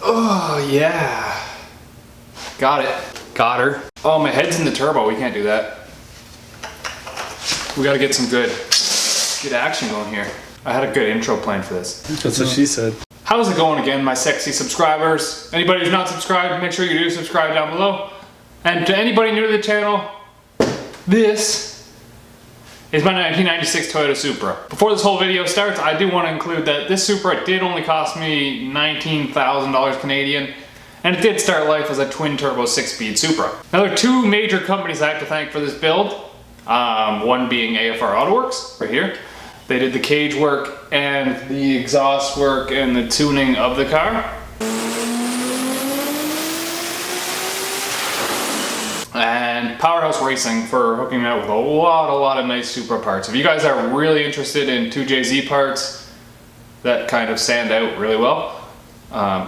Oh yeah. Got it. Got her. Oh, my head's in the turbo. We can't do that. We gotta get some good action going here. I had a good intro planned for this. That's what she said. How's it going again, my sexy subscribers? Anybody who's not subscribed, make sure you do subscribe down below. And to anybody new to the channel, this is my 1996 Toyota Supra. Before this whole video starts, I do want to include that this Supra did only cost me $19,000 Canadian, and it did start life as a twin-turbo 6-speed Supra. Now there are two major companies I have to thank for this build. One being AFR AutoWorks, right here. They did the cage work and the exhaust work and the tuning of the car. And Powerhouse Racing for hooking me up with a lot of nice Supra parts. If you guys are really interested in 2JZ parts that kind of stand out really well,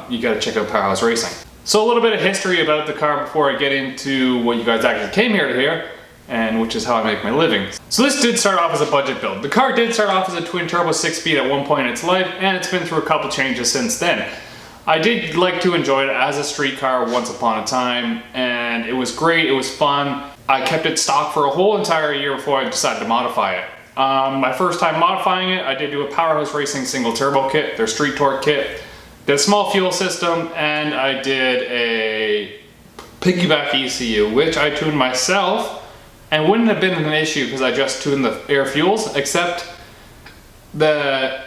you gotta check out Powerhouse Racing. So a little bit of history about the car before I get into what you guys actually came here to hear, and which is how I make my living. So this did start off as a budget build. The car did start off as a twin turbo 6-speed at one point in its life, and it's been through a couple changes since then. I did like to enjoy it as a street car once upon a time, and it was great, it was fun. I kept it stock for a whole entire year before I decided to modify it. My first time modifying it, I did do a Powerhouse Racing single turbo kit, their street torque kit, did a small fuel system, and I did a piggyback ECU, which I tuned myself, and wouldn't have been an issue because I just tuned the air fuels, except the,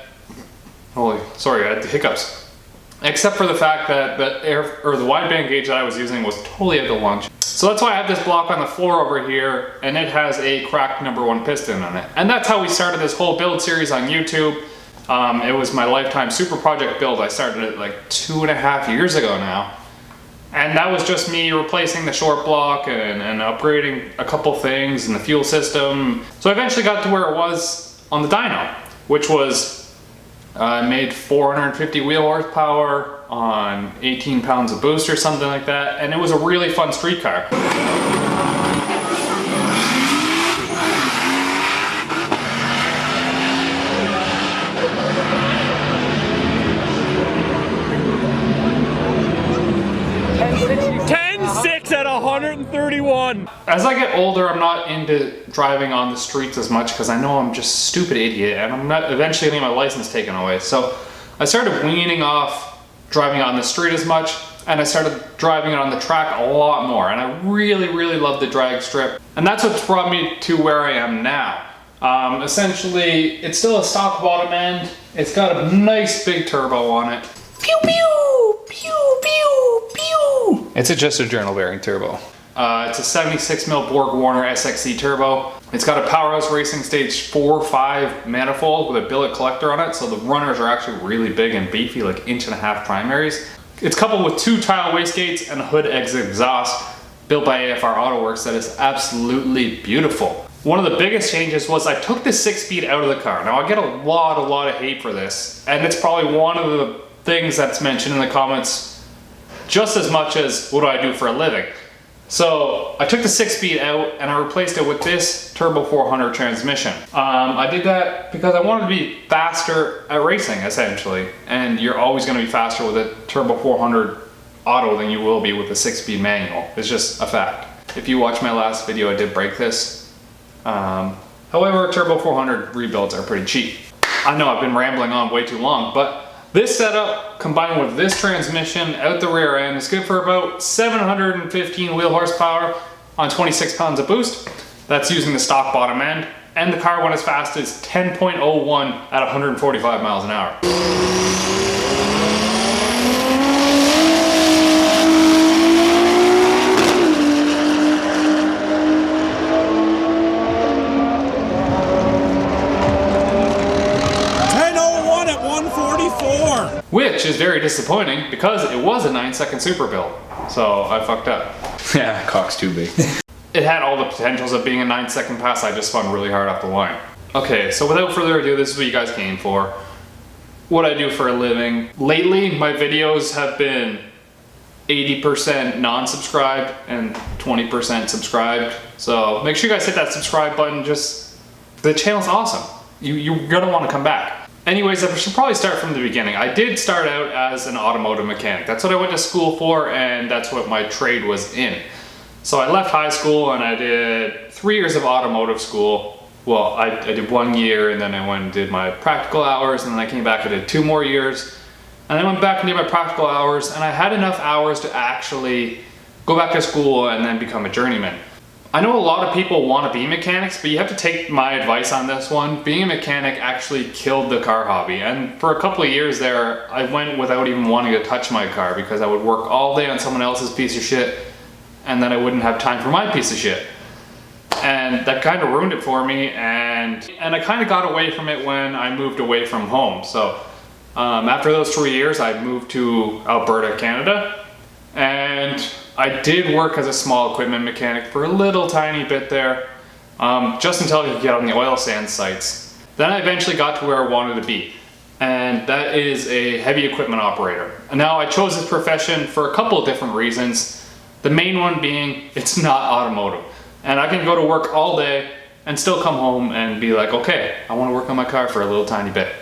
I had the hiccups. Except for the fact that the wideband gauge that I was using was totally out to lunch. So that's why I have this block on the floor over here, and it has a cracked #1 piston on it. And that's how we started this whole build series on YouTube. It was my lifetime super project build. I started it like 2.5 years ago now. And that was just me replacing the short block and upgrading a couple things in the fuel system. So I eventually got to where it was on the dyno, which was made 450 wheel horsepower on 18 pounds of boost or something like that, and it was a really fun street car. 10.6 at 131. As I get older, I'm not into driving on the streets as much because I know I'm just a stupid idiot and I'm not eventually getting my license taken away. So I started weaning off driving on the street as much, and I started driving it on the track a lot more, and I really love the drag strip. And that's what's brought me to where I am now. Essentially, it's still a stock bottom end. It's got a nice big turbo on it. Pew pew! Pew pew pew! It's just a journal bearing turbo. It's a 76mm Borg Warner SXE turbo. It's got a Powerhouse Racing Stage 4-5 manifold with a billet collector on it, so the runners are actually really big and beefy, like 1.5" primaries. It's coupled with 2 tile wastegates and a hood exit exhaust built by AFR AutoWorks that is absolutely beautiful. One of the biggest changes was I took the 6-speed out of the car. Now I get a lot of hate for this, and it's probably one of the things that's mentioned in the comments just as much as what do I do for a living. So I took the 6-speed out and I replaced it with this Turbo 400 transmission. I did that because I wanted to be faster at racing, essentially. And you're always going to be faster with a Turbo 400 auto than you will be with a 6-speed manual. It's just a fact. If you watch my last video, I did break this. However, Turbo 400 rebuilds are pretty cheap. I know I've been rambling on way too long, but this setup, combined with this transmission out the rear end, is good for about 715 wheel horsepower on 26 pounds of boost. That's using the stock bottom end, and the car went as fast as 10.01 at 145 miles an hour. 144. Which is very disappointing because it was a 9-second Supra build. So I fucked up. Yeah, cock's too big. It had all the potentials of being a 9-second pass. I just spun really hard off the line. Okay, so without further ado, this is what you guys came for. What I do for a living. Lately, my videos have been 80% non-subscribed and 20% subscribed. So make sure you guys hit that subscribe button. Just, the channel's awesome. You're gonna want to come back. Anyways, I should probably start from the beginning. I did start out as an automotive mechanic. That's what I went to school for, and that's what my trade was in. So I left high school and I did 3 years of automotive school. Well, I did 1 year, and then I went and did my practical hours, and then I came back and did 2 more years. And then I went back and did my practical hours, and I had enough hours to actually go back to school and then become a journeyman. I know a lot of people want to be mechanics, but you have to take my advice on this one. Being a mechanic actually killed the car hobby, and for a couple of years there, I went without even wanting to touch my car because I would work all day on someone else's piece of shit, and then I wouldn't have time for my piece of shit. And that kind of ruined it for me, and I kind of got away from it when I moved away from home. So after those 3 years, I moved to Alberta, Canada, and I did work as a small equipment mechanic for a little tiny bit there, just until I could get on the oil sand sites. Then I eventually got to where I wanted to be, and that is a heavy equipment operator. And now I chose this profession for a couple of different reasons. The main one being it's not automotive, and I can go to work all day and still come home and be like, okay, I want to work on my car for a little tiny bit.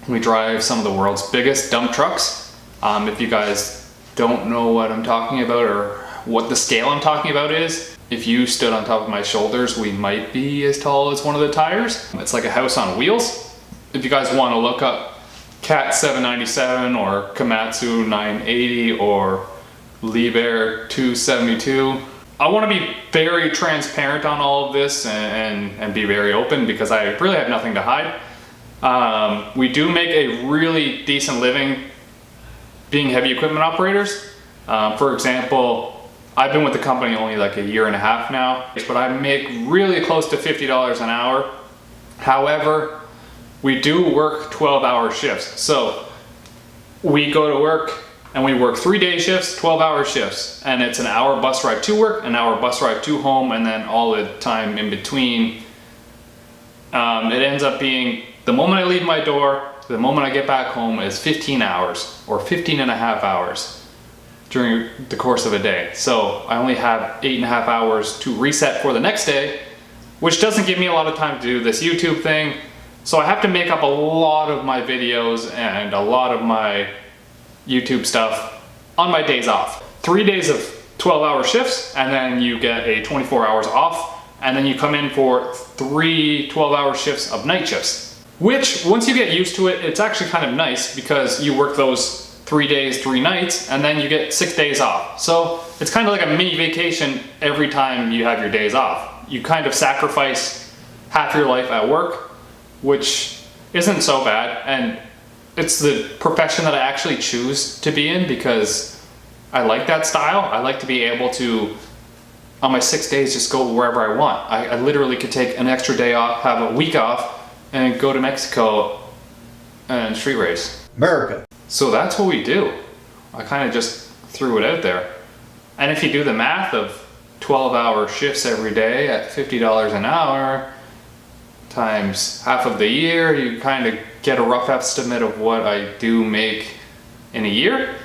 We drive some of the world's biggest dump trucks. If you guys don't know what I'm talking about or what the scale I'm talking about is, if you stood on top of my shoulders, we might be as tall as one of the tires. It's like a house on wheels. If you guys want to look up Cat 797 or Komatsu 980 or Liebherr 272, I want to be very transparent on all of this and be very open because I really have nothing to hide. We do make a really decent living being heavy equipment operators. For example, I've been with the company only like a year and a half now, but I make really close to $50 an hour. However, we do work 12-hour shifts. So we go to work and we work 3-day shifts, 12-hour shifts, and it's an hour bus ride to work, an hour bus ride to home, and then all the time in between. It ends up being the moment I leave my door to the moment I get back home is 15 hours or 15 and a half hours during the course of a day. So I only have 8.5 hours to reset for the next day, which doesn't give me a lot of time to do this YouTube thing. So I have to make up a lot of my videos and a lot of my YouTube stuff on my days off. 3 days of 12-hour shifts, and then you get a 24 hours off, and then you come in for 3 12-hour shifts of night shifts. Which, once you get used to it, it's actually kind of nice because you work those 3 days, 3 nights, and then you get 6 days off. So it's kind of like a mini vacation every time you have your days off. You kind of sacrifice half your life at work, which isn't so bad, and it's the profession that I actually choose to be in because I like that style. I like to be able to, on my 6 days, just go wherever I want. I literally could take an extra day off, have a week off, and go to Mexico and street race. America. So that's what we do. I kind of just threw it out there. And if you do the math of 12-hour shifts every day at $50 an hour times half of the year, you kind of get a rough estimate of what I do make in a year,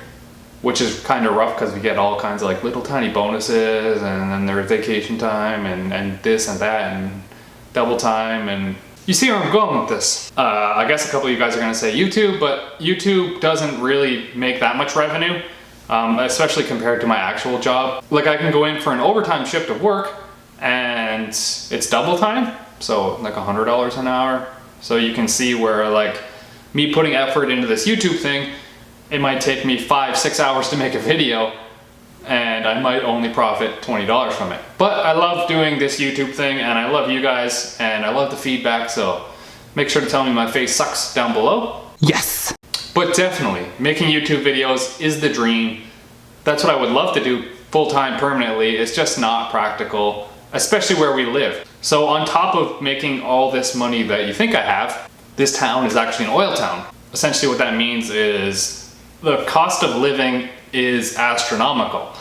which is kind of rough because we get all kinds of like little tiny bonuses, and then there's vacation time and this and that and double time, and you see where I'm going with this. I guess a couple of you guys are going to say YouTube, but YouTube doesn't really make that much revenue, especially compared to my actual job. Like I can go in for an overtime shift of work and it's double time, so like $100 an hour. So you can see where like me putting effort into this YouTube thing, it might take me 5-6 hours to make a video, and I might only profit $20 from it. But I love doing this YouTube thing, and I love you guys, and I love the feedback, so make sure to tell me my face sucks down below. Yes. But definitely, making YouTube videos is the dream. That's what I would love to do full-time permanently. It's just not practical, especially where we live. So on top of making all this money that you think I have, this town is actually an oil town. Essentially what that means is the cost of living is astronomical.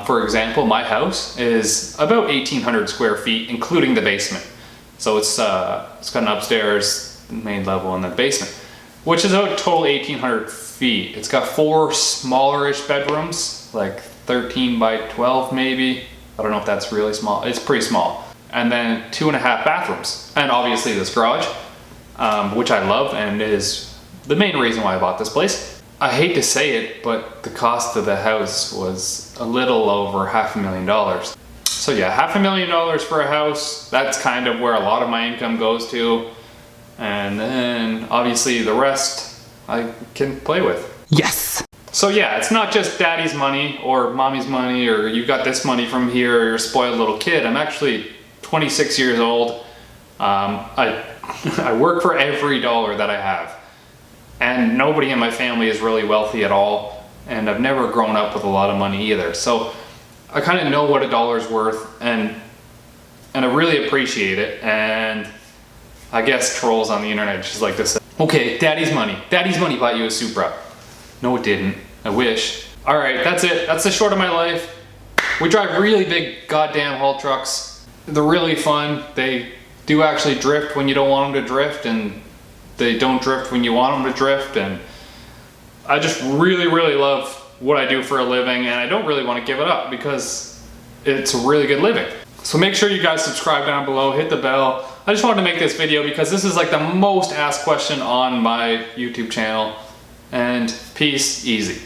For example, my house is about 1,800 square feet, including the basement. So it's got an upstairs, main level, and then basement, which is about total 1,800 feet. It's got 4 smaller-ish bedrooms, like 13 by 12 maybe. I don't know if that's really small. It's pretty small. And then 2.5 bathrooms, and obviously this garage. which I love and is the main reason why I bought this place. I hate to say it, but the cost of the house was a little over $500,000. So yeah, $500,000 for a house, that's kind of where a lot of my income goes to. And then obviously the rest I can play with. Yes! So yeah, it's not just daddy's money or mommy's money or you got this money from here or you're a spoiled little kid. I'm actually 26 years old. I work for every dollar that I have. And nobody in my family is really wealthy at all. And I've never grown up with a lot of money either. So I kind of know what a dollar's worth and I really appreciate it. And I guess trolls on the internet just like to say, okay, daddy's money bought you a Supra. No, it didn't. I wish. All right, that's it. That's the short of my life. We drive really big goddamn haul trucks. They're really fun. They do actually drift when you don't want them to drift, and they don't drift when you want them to drift. And I just really, really love what I do for a living, and I don't really want to give it up because it's a really good living. So make sure you guys subscribe down below, hit the bell. I just wanted to make this video because this is like the most asked question on my YouTube channel. And peace, easy.